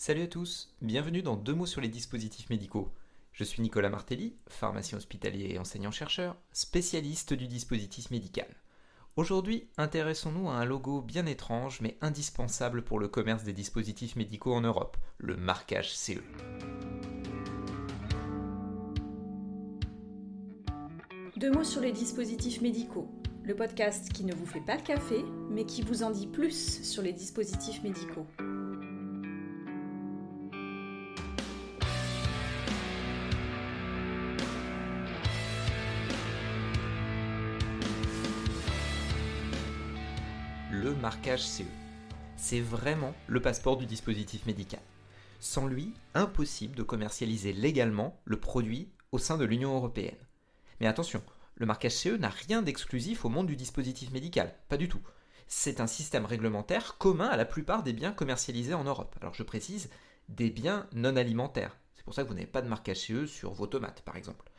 Salut à tous, bienvenue dans 2 mots sur les dispositifs médicaux. Je suis Nicolas Martelly, pharmacien hospitalier et enseignant-chercheur, spécialiste du dispositif médical. Aujourd'hui, intéressons-nous à un logo bien étrange mais indispensable pour le commerce des dispositifs médicaux en Europe, le marquage CE. 2 mots sur les dispositifs médicaux, le podcast qui ne vous fait pas le café, mais qui vous en dit plus sur les dispositifs médicaux. Le marquage CE. C'est vraiment le passeport du dispositif médical. Sans lui, impossible de commercialiser légalement le produit au sein de l'Union européenne. Mais attention, le marquage CE n'a rien d'exclusif au monde du dispositif médical, pas du tout. C'est un système réglementaire commun à la plupart des biens commercialisés en Europe. Alors je précise, des biens non alimentaires. C'est pour ça que vous n'avez pas de marquage CE sur vos tomates, par exemple.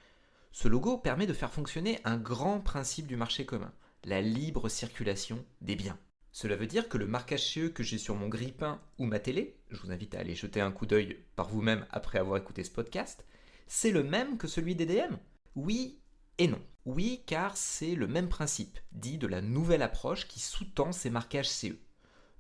Ce logo permet de faire fonctionner un grand principe du marché commun, la libre circulation des biens. Cela veut dire que le marquage CE que j'ai sur mon grille-pain ou ma télé, je vous invite à aller jeter un coup d'œil par vous-même après avoir écouté ce podcast, c'est le même que celui d'EDM ? Oui et non. Oui, car c'est le même principe, dit de la nouvelle approche qui sous-tend ces marquages CE.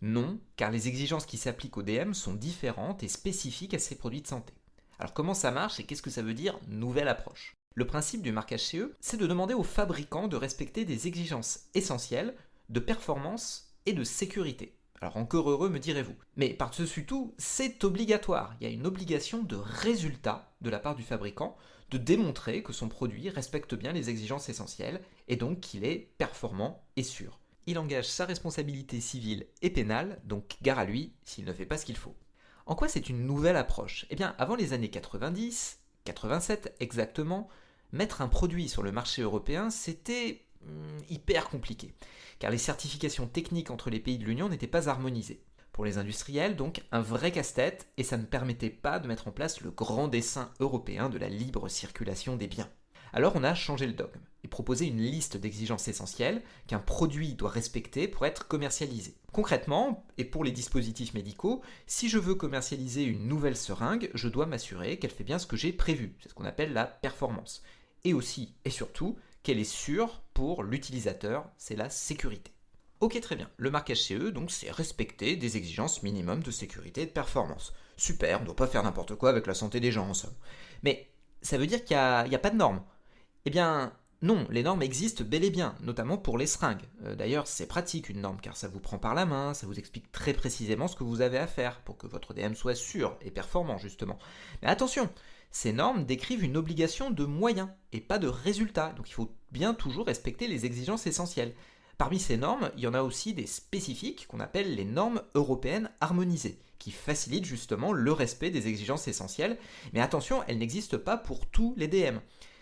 Non, car les exigences qui s'appliquent au DM sont différentes et spécifiques à ces produits de santé. Alors comment ça marche et qu'est-ce que ça veut dire nouvelle approche ? Le principe du marquage CE, c'est de demander aux fabricants de respecter des exigences essentielles de performance et de sécurité. Alors encore heureux me direz-vous. Mais par-dessus tout, c'est obligatoire. Il y a une obligation de résultat de la part du fabricant de démontrer que son produit respecte bien les exigences essentielles et donc qu'il est performant et sûr. Il engage sa responsabilité civile et pénale, donc gare à lui s'il ne fait pas ce qu'il faut. En quoi c'est une nouvelle approche ? Eh bien, avant les années 90, 87 exactement, mettre un produit sur le marché européen, c'était hyper compliqué, car les certifications techniques entre les pays de l'Union n'étaient pas harmonisées. Pour les industriels, donc, un vrai casse-tête, et ça ne permettait pas de mettre en place le grand dessein européen de la libre circulation des biens. Alors on a changé le dogme, et proposé une liste d'exigences essentielles qu'un produit doit respecter pour être commercialisé. Concrètement, et pour les dispositifs médicaux, si je veux commercialiser une nouvelle seringue, je dois m'assurer qu'elle fait bien ce que j'ai prévu, c'est ce qu'on appelle la performance. Et aussi, et surtout, qu'elle est sûre pour l'utilisateur, c'est la sécurité. Ok, très bien. Le marquage CE, donc, c'est respecter des exigences minimum de sécurité et de performance. Super, on ne doit pas faire n'importe quoi avec la santé des gens, en somme. Mais ça veut dire qu'il n'y a pas de normes. Eh bien, non, les normes existent bel et bien, notamment pour les seringues. D'ailleurs, c'est pratique une norme, car ça vous prend par la main, ça vous explique très précisément ce que vous avez à faire pour que votre DM soit sûr et performant, justement. Mais attention, ces normes décrivent une obligation de moyens et pas de résultats, donc il faut bien toujours respecter les exigences essentielles. Parmi ces normes, il y en a aussi des spécifiques qu'on appelle les normes européennes harmonisées, qui facilitent justement le respect des exigences essentielles, mais attention, elles n'existent pas pour tous les DM.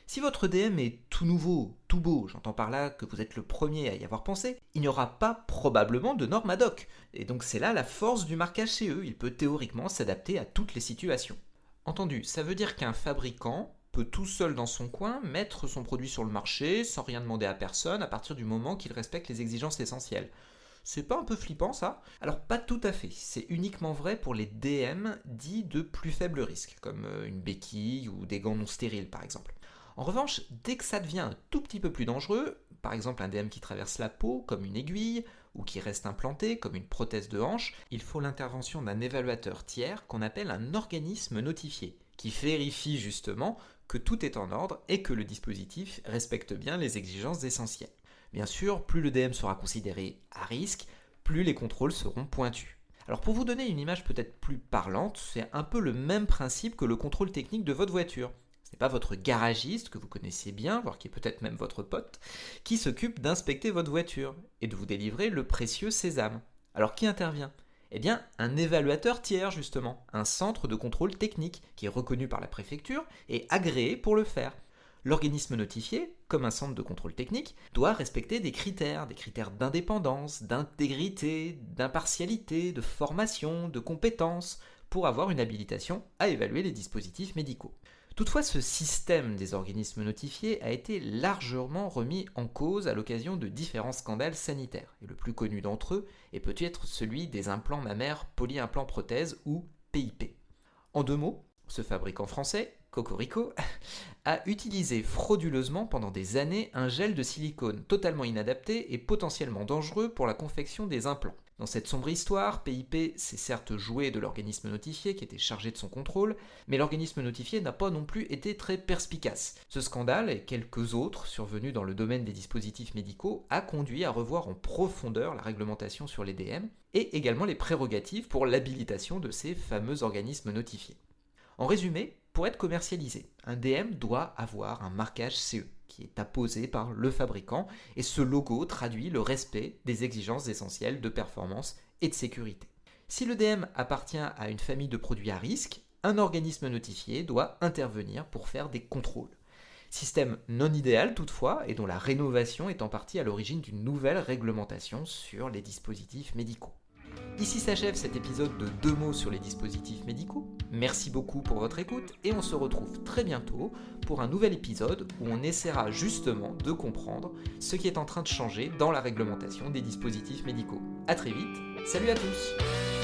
Si votre DM est tout nouveau, tout beau, j'entends par là que vous êtes le premier à y avoir pensé, il n'y aura pas probablement de normes ad hoc. Et donc c'est là la force du marquage CE, il peut théoriquement s'adapter à toutes les situations. Entendu, ça veut dire qu'un fabricant peut tout seul dans son coin mettre son produit sur le marché sans rien demander à personne à partir du moment qu'il respecte les exigences essentielles. C'est pas un peu flippant ça ? Alors pas tout à fait, c'est uniquement vrai pour les DM dits de plus faible risque, comme une béquille ou des gants non stériles par exemple. En revanche, dès que ça devient un tout petit peu plus dangereux, par exemple un DM qui traverse la peau, comme une aiguille, ou qui reste implanté, comme une prothèse de hanche, il faut l'intervention d'un évaluateur tiers qu'on appelle un organisme notifié, qui vérifie justement que tout est en ordre et que le dispositif respecte bien les exigences essentielles. Bien sûr, plus le DM sera considéré à risque, plus les contrôles seront pointus. Alors pour vous donner une image peut-être plus parlante, c'est un peu le même principe que le contrôle technique de votre voiture. Ce n'est pas votre garagiste que vous connaissez bien, voire qui est peut-être même votre pote, qui s'occupe d'inspecter votre voiture et de vous délivrer le précieux sésame. Alors qui intervient ? Eh bien, un évaluateur tiers justement, un centre de contrôle technique qui est reconnu par la préfecture et agréé pour le faire. L'organisme notifié, comme un centre de contrôle technique, doit respecter des critères d'indépendance, d'intégrité, d'impartialité, de formation, de compétence, pour avoir une habilitation à évaluer les dispositifs médicaux. Toutefois, ce système des organismes notifiés a été largement remis en cause à l'occasion de différents scandales sanitaires. Et le plus connu d'entre eux est peut-être celui des implants mammaires polyimplants prothèses ou PIP. En 2 mots, ce fabricant français, Cocorico, a utilisé frauduleusement pendant des années un gel de silicone totalement inadapté et potentiellement dangereux pour la confection des implants. Dans cette sombre histoire, PIP s'est certes joué de l'organisme notifié qui était chargé de son contrôle, mais l'organisme notifié n'a pas non plus été très perspicace. Ce scandale et quelques autres survenus dans le domaine des dispositifs médicaux a conduit à revoir en profondeur la réglementation sur les DM et également les prérogatives pour l'habilitation de ces fameux organismes notifiés. En résumé, pour être commercialisé, un DM doit avoir un marquage CE qui est apposé par le fabricant et ce logo traduit le respect des exigences essentielles de performance et de sécurité. Si le DM appartient à une famille de produits à risque, un organisme notifié doit intervenir pour faire des contrôles. Système non idéal toutefois et dont la rénovation est en partie à l'origine d'une nouvelle réglementation sur les dispositifs médicaux. Ici s'achève cet épisode de 2 mots sur les dispositifs médicaux. Merci beaucoup pour votre écoute et on se retrouve très bientôt pour un nouvel épisode où on essaiera justement de comprendre ce qui est en train de changer dans la réglementation des dispositifs médicaux. A très vite, salut à tous!